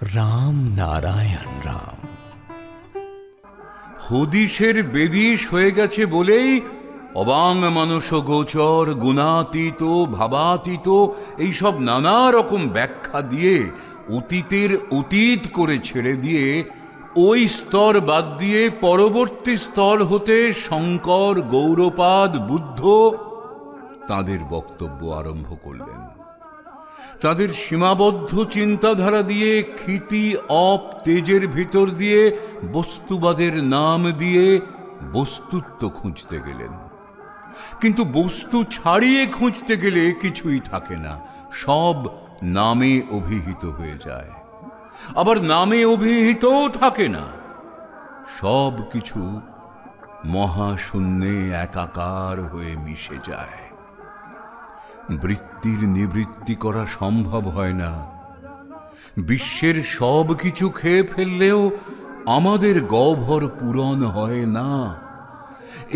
রাম নারায়ণ রাম। হদিশের বেদিশ হয়ে গেছে বলেই অবাং মানস গোচর, গুণাতীত, ভাবাতীত এইসব নানা রকম ব্যাখ্যা দিয়ে অতীতের অতীত করে ছেড়ে দিয়ে ওই স্তর বাদ দিয়ে পরবর্তী স্তর হতে শঙ্কর, গৌড়পাদ, বুদ্ধ তাঁদের বক্তব্য আরম্ভ করলেন। তাদের সীমাবদ্ধ চিন্তাধারা দিয়ে ক্ষিতি অপ তেজের ভিতর দিয়ে বস্তুবাদের নাম দিয়ে বস্তুত্ব খুঁজতে গেলেন। কিন্তু বস্তু ছাড়িয়ে খুঁজতে গেলে কিছুই থাকে না, সব নামে অভিহিত হয়ে যায়। আবার নামে অভিহিতও থাকে না, সব কিছু মহাশূন্যে একাকার হয়ে মিশে যায়। বৃত্তির নিবৃত্তি করা সম্ভব হয় না। বিশ্বের সব কিছু খেয়ে ফেললেও আমাদের গহ্বর পূরণ হয় না।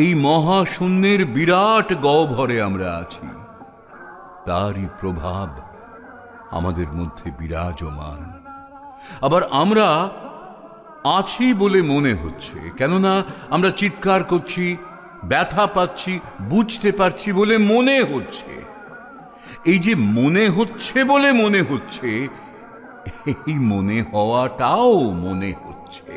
এই মহাশূন্যের বিরাট গহ্বরে আমরা আছি, তারই প্রভাব আমাদের মধ্যে বিরাজমান। আবার আমরা আছি বলে মনে হচ্ছে, কেননা আমরা চিৎকার করছি, ব্যথা পাচ্ছি, বুঝতে পারছি বলে মনে হচ্ছে। এই যে মনে হচ্ছে বলে মনে হচ্ছে, এই মনে হওয়াটাও মনে হচ্ছে।